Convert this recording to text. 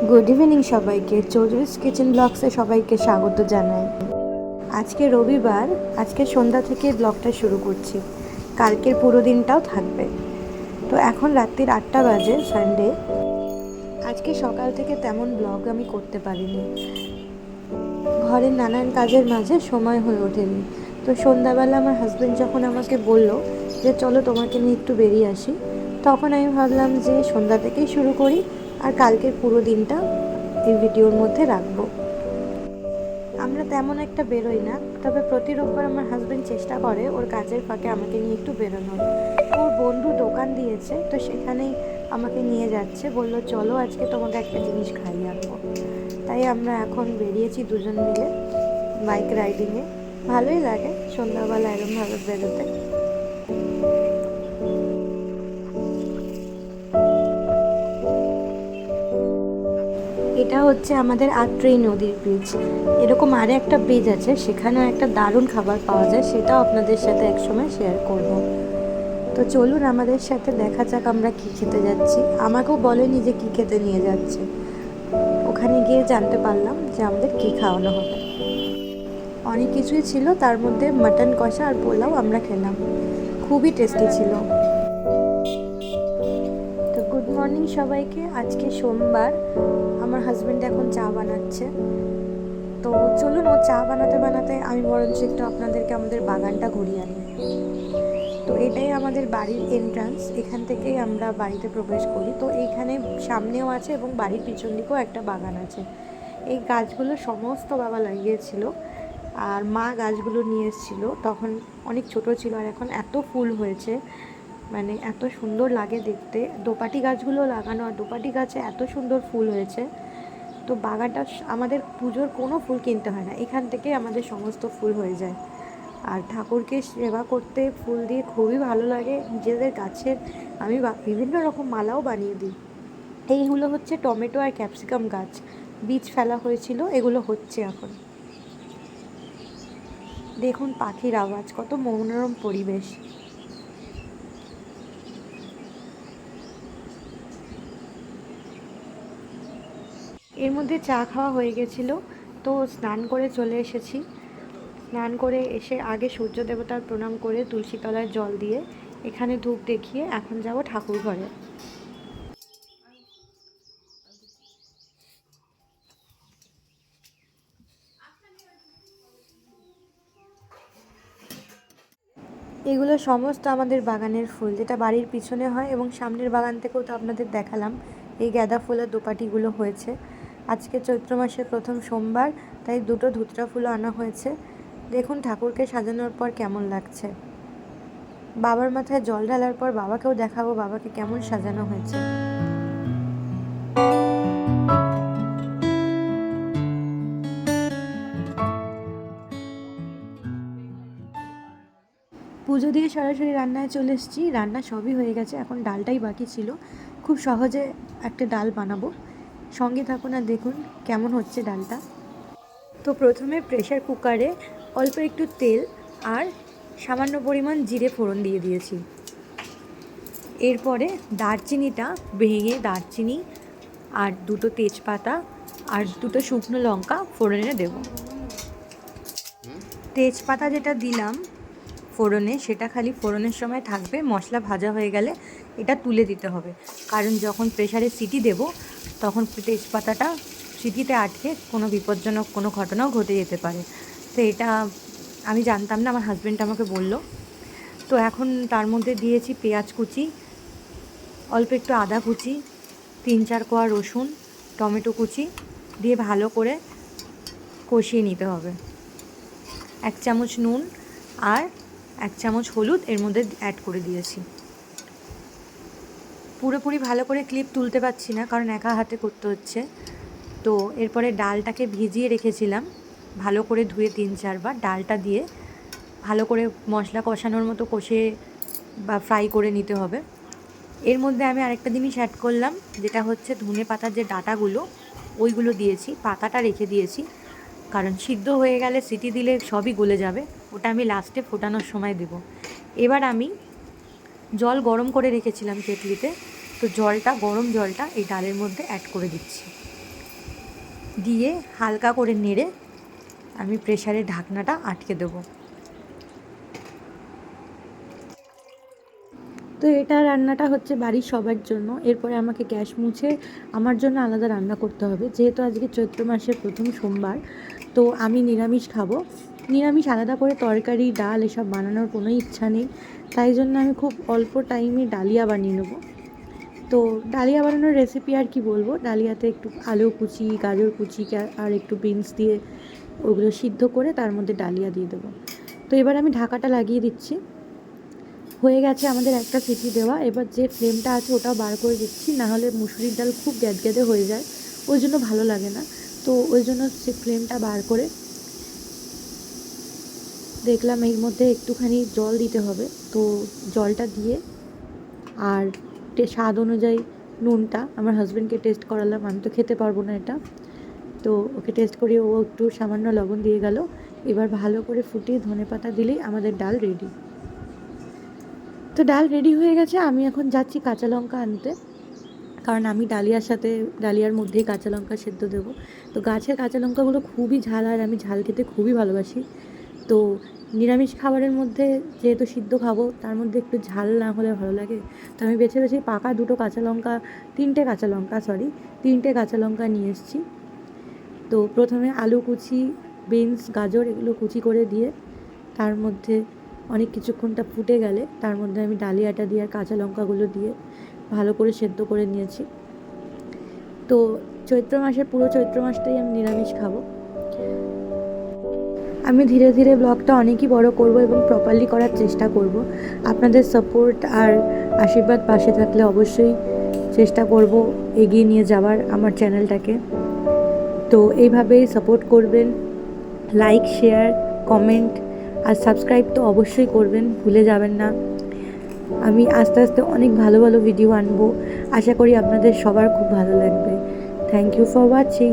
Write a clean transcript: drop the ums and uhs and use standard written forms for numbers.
Good evening সবাইকে, চৌধুরীস kitchen ব্লগসে সবাইকে স্বাগত জানাই। আজকে রবিবার, আজকে সন্ধ্যা থেকে ব্লগটা শুরু করছি। কালকের পুরো দিনটাও থাকবে। তো এখন রাত্রির 8টা বাজে, সানডে। আজকে সকাল থেকে তেমন ব্লগ আমি করতে পারিনি, ঘরের নানান কাজের মাঝে সময় হয়ে ওঠেনি। তো সন্ধ্যাবেলা আমার হাজব্যান্ড যখন আমাকে বলল যে চলো তোমাকে নিয়ে একটু বেরিয়ে আসি, তখন আমি ভাবলাম যে সন্ধ্যা থেকেই শুরু করি আর কালকের পুরো দিনটা এই ভিডিওর মধ্যে রাখবো। আমরা তেমন একটা বেরোই না, তবে প্রতি রোববার আমার হাজব্যান্ড চেষ্টা করে ওর কাজের ফাঁকে আমাকে নিয়ে একটু বেরোনোর। ওর বন্ধু দোকান দিয়েছে, তো সেখানেই আমাকে নিয়ে যাচ্ছে, বললো চলো আজকে তোমাকে একটা জিনিস খাইয়ে আনবো। তাই আমরা এখন বেরিয়েছি দুজন মিলে বাইক রাইডিংয়ে। ভালোই লাগে সন্ধ্যাবেলা এরমভাবে বেরোতে। এটা হচ্ছে আমাদের আত্রেই নদীর ব্রিজ। এরকম আরে একটা ব্রিজ আছে, সেখানেও একটা দারুণ খাবার পাওয়া যায়, সেটাও আপনাদের সাথে একসময় শেয়ার করব। তো চলুন আমাদের সাথে দেখা যাক আমরা কী খেতে যাচ্ছি। আমাকেও বলেনি যে কী খেতে নিয়ে যাচ্ছে, ওখানে গিয়ে জানতে পারলাম যে আমাদের কী খাওয়ানো হবে। অনেক কিছুই ছিল, তার মধ্যে মাটন কষা আর পোলাও আমরা খেলাম, খুবই টেস্টি ছিল। তো গুড মর্নিং সবাইকে। আজকে সোমবার, আমার হাজব্যান্ড এখন চা বানাচ্ছে। তো চলুন ও চা বানাতে বানাতে আমি বরঞ্চ একটু আপনাদেরকে আমাদের বাগানটা ঘুরিয়ে আনি। তো এটাই আমাদের বাড়ির এন্ট্রান্স, এখান থেকেই আমরা বাড়িতে প্রবেশ করি। তো এইখানে সামনেও আছে এবং বাড়ির পিছন দিকেও একটা বাগান আছে। এই গাছগুলো সমস্ত বাবা লাগিয়েছিল, আর মা গাছগুলো নিয়ে এসেছিলো, তখন অনেক ছোট ছিল, আর এখন এত ফুল হয়েছে, মানে এত সুন্দর লাগে দেখতে। দোপাটি গাছগুলো লাগানো, আর দোপাটি গাছে এত সুন্দর ফুল হয়েছে। তো বাগানটা আমাদের পুজোর কোনো ফুল কিনতে হয় না, এখান থেকে আমাদের সমস্ত ফুল হয়ে যায়। আর ঠাকুরকে সেবা করতে ফুল দিয়ে খুবই ভালো লাগে। নিজেদের গাছের আমি বিভিন্ন রকম মালাও বানিয়ে দিই। এইগুলো হচ্ছে টমেটো আর ক্যাপসিকাম গাছ, বীজ ফেলা হয়েছিল, এগুলো হচ্ছে এখন। দেখুন পাখির আওয়াজ, কত মনোরম পরিবেশ। এর মধ্যে চা খাওয়া হয়ে গেছিলো, তো স্নান করে চলে এসেছি। স্নান করে এসে আগে সূর্য দেবতার প্রণাম করে তুলসী তলায় জল দিয়ে এখানে ধূপ দেখিয়ে এখন যাব ঠাকুর ঘরে। এগুলো সমস্ত আমাদের বাগানের ফুল, যেটা বাড়ির পিছনে হয়, এবং সামনের বাগান থেকেও তো আপনাদের দেখালাম এই গাঁদা ফুলের দোপাটিগুলো হয়েছে। আজকে চৈত্র মাসের প্রথম সোমবার, তাই দুটো ধুতরা ফুলও আনা হয়েছে। দেখুন ঠাকুরকে সাজানোর পর কেমন লাগছে। বাবার মাথায় জল ঢালার পর বাবাকেও দেখাবো বাবাকে কেমন সাজানো হয়েছে। পুজো দিয়ে সরাসরি রান্নায় চলে এসেছি, রান্না সবই হয়ে গেছে, এখন ডালটাই বাকি ছিল। খুব সহজে একটা ডাল বানাবো, সঙ্গে থাকুন আর দেখুন কেমন হচ্ছে ডালটা। তো প্রথমে প্রেশার কুকারে অল্প একটু তেল আর সামান্য পরিমাণ জিরে ফোড়ন দিয়ে দিয়েছি। এরপরে দারচিনিটা ভেঙে, দারচিনি আর দুটো তেজপাতা আর দুটো শুকনো লঙ্কা ফোড়নে দেব। তেজপাতা যেটা দিলাম ফোড়নে, সেটা খালি ফোড়নের সময় থাকবে, মশলা ভাজা হয়ে গেলে এটা তুলে দিতে হবে, কারণ যখন প্রেশারে সিটি দেব তখন তেজপাতাটা সিটিতে আটকে কোনো বিপজ্জনক কোনো ঘটনাও ঘটে যেতে পারে। তো এটা আমি জানতাম না, আমার হাজব্যান্ড আমাকে বলল। তো এখন তার মধ্যে দিয়েছি পেঁয়াজ কুচি, অল্প একটু আদা কুচি, 3-4 কোয়া রসুন, টমেটো কুচি দিয়ে ভালো করে কষিয়ে নিতে হবে। 1 চামচ নুন আর 1 চামচ হলুদ এর মধ্যে অ্যাড করে দিয়েছি। পুরোপুরি ভালো করে ক্লিপ তুলতে পারছি না, কারণ একা হাতে করতে হচ্ছে। তো এরপরে ডালটাকে ভিজিয়ে রেখেছিলাম, ভালো করে ধুয়ে 3-4 বার ডালটা দিয়ে ভালো করে মশলা কষানোর মতো কষে বা ফ্রাই করে নিতে হবে। এর মধ্যে আমি আরেকটা জিনিস অ্যাড করলাম, যেটা হচ্ছে ধনে পাতার যে ডাঁটাগুলো ওইগুলো দিয়েছি, পাতাটা রেখে দিয়েছি, কারণ সিদ্ধ হয়ে গেলে সিটি দিলে সবই গলে যাবে, ওটা আমি লাস্টে ফোটানোর সময় দেব। এবার আমি জল গরম করে রেখেছিলাম কেটলিতে, তো জলটা, গরম জলটা এই ডালের মধ্যে অ্যাড করে দিচ্ছি। দিয়ে হালকা করে নেড়ে আমি প্রেসারের ঢাকনাটা আটকে দেবো। তো এটা রান্নাটা হচ্ছে বাড়ির সবার জন্য। এরপরে আমাকে গ্যাস মুছে আমার জন্য আলাদা রান্না করতে হবে, যেহেতু আজকে চৈত্র মাসের প্রথম সোমবার। তো আমি নিরামিষ খাবো। নিরামিষ আলাদা করে তরকারি ডাল এসব বানানোর কোনো ইচ্ছা নেই, তাই জন্য আমি খুব অল্প টাইমে ডালিয়া বানিয়ে নেবো। তো ডালিয়া বানানোর রেসিপি আর কি বলবো, ডালিয়াতে একটু আলু কুচি, গাজর কুচি আর একটু বিনস দিয়ে ওগুলো সিদ্ধ করে তার মধ্যে ডালিয়া দিয়ে দেবো। তো এবার আমি ঢাকাটা লাগিয়ে দিচ্ছি। হয়ে গেছে আমাদের একটা সিটি দেওয়া। এবার যে ফ্লেমটা আছে ওটাও বার করে দিচ্ছি, নাহলে মুসুরির ডাল খুব গ্যাদগ্যাদে হয়ে যায়, ওই জন্য ভালো লাগে না। তো ওই জন্য সে ফ্লেমটা বার করে দেখলাম এর মধ্যে একটুখানি জল দিতে হবে। তো জলটা দিয়ে আর স্বাদ অনুযায়ী নুনটা আমার হাজব্যান্ডকে টেস্ট করালাম, আমি তো খেতে পারবো না এটা। তো ওকে টেস্ট করিয়ে ও একটু সামান্য লবণ দিয়ে গেল। এবার ভালো করে ফুটিয়ে ধনেপাতা দিলেই আমাদের ডাল রেডি। তো ডাল রেডি হয়ে গেছে। আমি এখন যাচ্ছি কাঁচা লঙ্কা আনতে, কারণ আমি ডালিয়ার মধ্যেই কাঁচা লঙ্কা সেদ্ধ দেবো। তো গাছের কাঁচা লঙ্কাগুলো খুবই ঝাল, আর আমি ঝাল খেতে খুবই ভালোবাসি। তো নিরামিষ খাবারের মধ্যে যেহেতু সিদ্ধ খাবো, তার মধ্যে একটু ঝাল না হলে ভালো লাগে। তো আমি বেছে বেছে পাকা তিনটে কাঁচা লঙ্কা নিয়ে এসেছি। তো প্রথমে আলু কুচি, বিনস, গাজর এগুলো কুচি করে দিয়ে তার মধ্যে অনেক কিছুক্ষণটা ফুটে গেলে তার মধ্যে আমি ডালিয়াটা দিয়ে আর কাঁচা লঙ্কাগুলো দিয়ে ভালো করে সেদ্ধ করে নিয়েছি। তো পুরো চৈত্র মাসটাই আমি নিরামিষ খাবো। আমি ধীরে ধীরে ব্লগটা অনেকই বড় করব এবং প্রপারলি করার চেষ্টা করব। আপনাদের সাপোর্ট আর আশীর্বাদ পাশে থাকলে অবশ্যই চেষ্টা করব এগিয়ে নিয়ে যাওয়ার আমার চ্যানেলটাকে। তো এইভাবেই সাপোর্ট করবেন, লাইক, শেয়ার, কমেন্ট আর সাবস্ক্রাইব তো অবশ্যই করবেন, ভুলে যাবেন না। আমি আস্তে আস্তে অনেক ভালো ভালো ভিডিও আনবো, আশা করি আপনাদের সবার খুব ভালো লাগবে। Thank you for watching.